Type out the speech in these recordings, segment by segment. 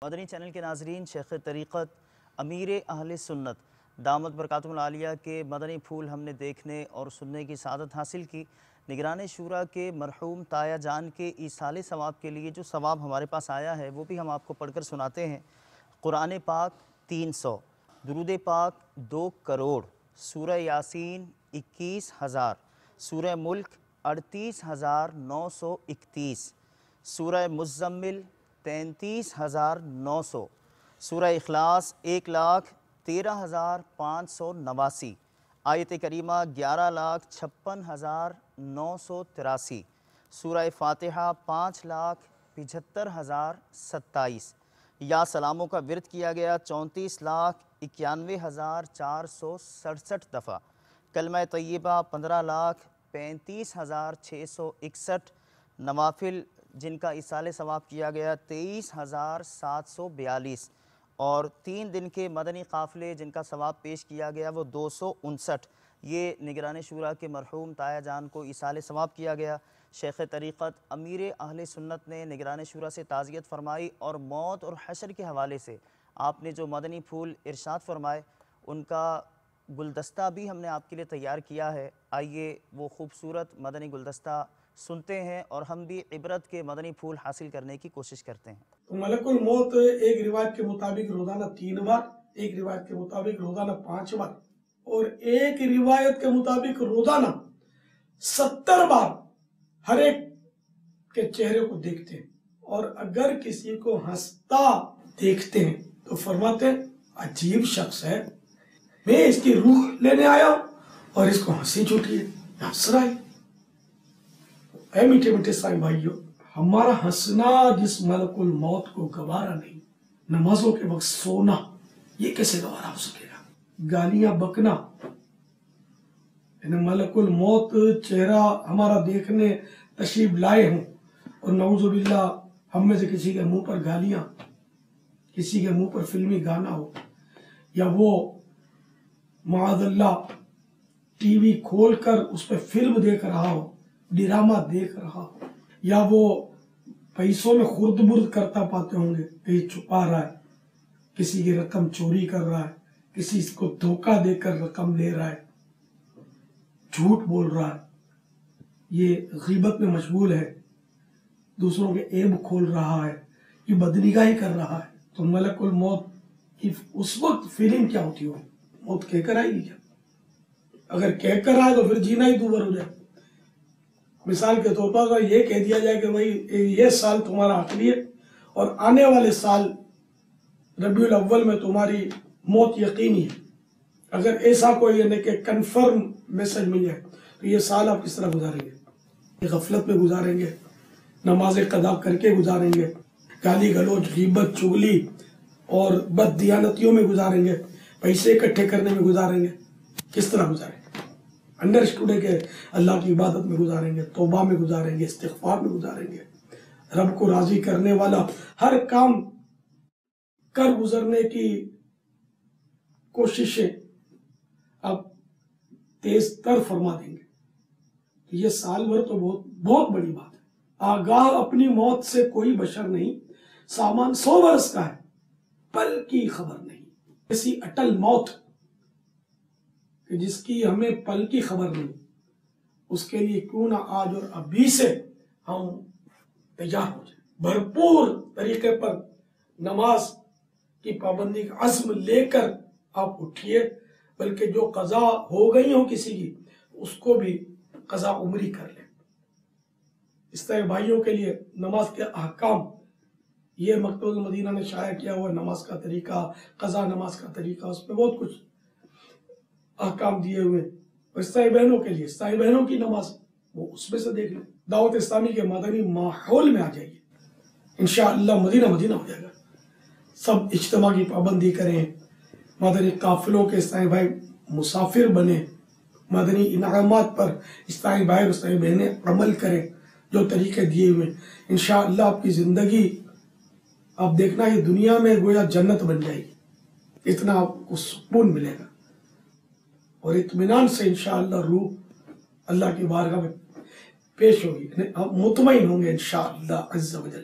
مدنی channel کے ناظرین، شیخ طریقت امیر اہل سنت دامت برکاتہم العالیہ کے مدنی پھول ہم نے دیکھنے اور سننے کی سعادت حاصل کی۔ نگران شورا کے مرحوم تایا جان کے ایصال ثواب کے لیے جو ثواب ہمارے پاس آیا ہے وہ بھی ہم آپ کو پڑھ کر سناتے ہیں۔ قرآن پاک 300، درود پاک 2 کروڑ، سورہ یاسین 21,000، سورہ ملک 38,931، سورہ مزمل 33,900، سورہ اخلاص 1,13,589، آیت کریمہ 11,56,983، سورہ فاتحہ 5,75,027، یا سلاموں کا ورد کیا گیا 34,91,467 دفعہ، کلمہ طیبہ 15,35,661، نوافل جن کا ایصال ثواب کیا گیا 23,742، اور 3 دن کے مدنی قافلے جن کا ثواب پیش کیا گیا وہ 259۔ یہ نگران شورا کے مرحوم تایا جان کو ایصال ثواب کیا گیا۔ شیخ طریقت امیر اہل سنت نے نگران شورا سے تعزیت فرمائی، اور موت اور حشر کے حوالے سے آپ نے جو مدنی پھول ارشاد فرمائے ان کا گلدستہ بھی ہم نے آپ کے لیے تیار کیا ہے۔ آئیے وہ خوبصورت مدنی گلدستہ سنتے ہیں اور ہم بھی عبرت کے مدنی پھول حاصل کرنے کی کوشش کرتے ہیں۔ ملک الموت ایک روایت کے مطابق روزانہ 3 بار، ایک روایت کے مطابق روزانہ 5 بار، اور ایک روایت کے مطابق روزانہ 70 بار ہر ایک کے چہرے کو دیکھتے ہیں، اور اگر کسی کو ہنستا دیکھتے ہیں تو فرماتے ہیں عجیب شخص ہے، میں اس کی روح لینے آیا اور اس کو ہنسی چھوٹی ہے، ہنس رہا ہے۔ اے میٹھے میٹھے سائیں بھائیو، ہمارا ہنسنا جس ملک الموت کو گوارا نہیں، نمازوں کے وقت سونا یہ کیسے گوارا ہو سکے گا؟ گالیاں بکنا، ملک الموت چہرہ ہمارا دیکھنے تشریف لائے ہوں اور نعوذ باللہ ہم میں سے کسی کے منہ پر گالیاں، کسی کے منہ پر فلمی گانا ہو، یا وہ معاذ اللہ ٹی وی کھول کر اس پہ فلم دیکھ رہا ہو، ڈرامہ دیکھ رہا ہو، یا وہ پیسوں میں خرد برد کرتا پاتے ہوں گے، کہیں چھپا رہا ہے، کسی کی رقم چوری کر رہا ہے، کسی کو دھوکہ دے کر رقم لے رہا ہے، جھوٹ بول رہا ہے، یہ غیبت میں مشغول ہے، دوسروں کے عیب کھول رہا ہے، یہ بدنگاہی کر رہا ہے، تو ملک الموت کی اس وقت فیلنگ کیا ہوتی ہو؟ موت کہہ کر آئے گی کیا؟ اگر کہہ کر آئے تو پھر جینا ہی دوبر ہو جائے۔ مثال کے طور پر اگر یہ کہہ دیا جائے کہ بھائی یہ سال تمہارا آخری ہے اور آنے والے سال ربیع الاول میں تمہاری موت یقینی ہے، اگر ایسا کوئی یعنی کہ کنفرم میسج مل جائے تو یہ سال آپ کس طرح گزاریں گے؟ غفلت میں گزاریں گے، نماز قضا کر کے گزاریں گے، گالی گلوچ غیبت چغلی اور بد دیانتیوں میں گزاریں گے، پیسے اکٹھے کرنے میں گزاریں گے؟ کس طرح گزاریں گے؟ انڈرسٹوڈ ہے کہ اللہ کی عبادت میں گزاریں گے، توبہ میں گزاریں گے، استغفار میں گزاریں گے، رب کو راضی کرنے والا ہر کام کر گزرنے کی کوششیں اب تیز تر فرما دیں گے۔ یہ سال بھر تو بہت بڑی بات ہے۔ آگاہ اپنی موت سے کوئی بشر نہیں، سامان 100 برس کا ہے، پل کی خبر نہیں۔ ایسی اٹل موت کہ جس کی ہمیں پل کی خبر نہیں، اس کے لیے کیوں نہ آج اور ابھی سے ہم تیار ہو جائیں، بھرپور طریقے پر نماز کی پابندی کا عزم لے کر آپ اٹھیے، بلکہ جو قضا ہو گئی ہو کسی کی اس کو بھی قضا عمری کر لیں۔ اس طرح بھائیوں کے لیے نماز کے احکام یہ مکتوب المدینہ نے شائع کیا ہوا نماز کا طریقہ، قضا نماز کا طریقہ، اس میں بہت کچھ احکام دیے ہوئے۔ اور عیسائی بہنوں کے لیے، عیسائی بہنوں کی نماز وہ اس میں سے دیکھ لیں۔ دعوت اسلامی کے مدنی ماحول میں آ جائیے، انشاءاللہ مدینہ مدینہ ہو جائے گا۔ سب اجتماع کی پابندی کریں، مدنی قافلوں کے عیسائی بھائی مسافر بنیں، مدنی انعامات پر عیسائی بھائی اور عیسائی بہنیں عمل کریں جو طریقے دیے ہوئے۔ انشاءاللہ آپ کی زندگی آپ دیکھنا یہ دنیا میں گویا جنت بن جائے گی، اتنا آپ کو سکون ملے گا، اور اطمینان سے انشاءاللہ روح اللہ کی بارگاہ میں پیش ہوگی، آپ مطمئن ہوں گے انشاءاللہ عز و جل۔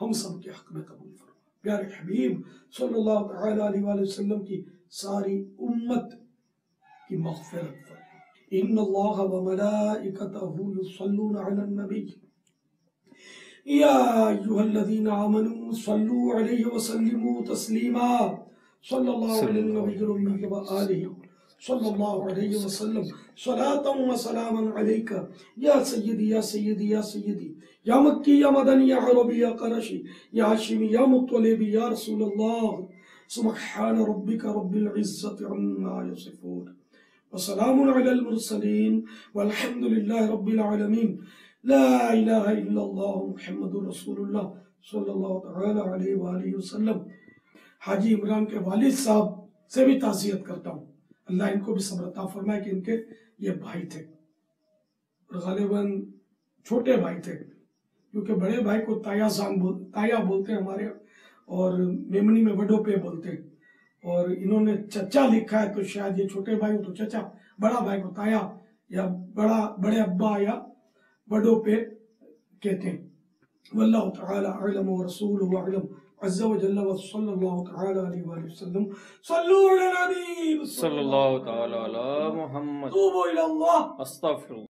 ہم سب کے حق میں قبول فرما۔ پیارے حبیب صلی اللہ تعالی علیہ وآلہ وسلم کی ساری امت کی مغفرت فرما۔ ان اللہ وملائکتہ یصلون علی النبی یا ایھا الذین آمنوا صلوا علیہ وسلموا تسلیما۔ صلی اللہ علیہ النبی الأمی وآلہ صلی اللہ علیہ وسلم صلاۃ و سلاما علیک یا سیدی یا سیدی یا سیدی یا مکی یا مدنی یا عربی یا قرشی یا ہاشمی یا مطلبی یا رسول اللہ۔ سبحان ربک رب العزت عما یصفون وسلام علی المرسلین والحمد للہ رب العالمین۔ لا الہ الا اللہ محمد رسول اللہ صلی اللہ تعالی علیہ وآلہ وسلم۔ حاجی عمران کے والد صاحب سے بھی تعزیت کرتا ہوں، اللہ ان کو بھی صبر عطا فرمائے کہ ان کے یہ بھائی تھے اور غالباً چھوٹے بھائی تھے، کیونکہ بڑے بھائی کو تایا بولتے ہیں ہمارے، اور میمنی میں وڈو پہ بولتے ہیں، اور انہوں نے چچا لکھا ہے تو شاید یہ چھوٹے بھائی ہو تو چچا، بڑا بھائی کو تایا یا بڑے ابا یا وڈو پہ کہتے ہیں۔ واللہ تعالی اعلم ورسولہ اعلم عز و جل وصلی اللہ تعالی علیہ وآلہ وسلم۔ صلو علی النبی صلی اللہ تعالی علی محمد۔ توبوا الی اللہ۔ استغفر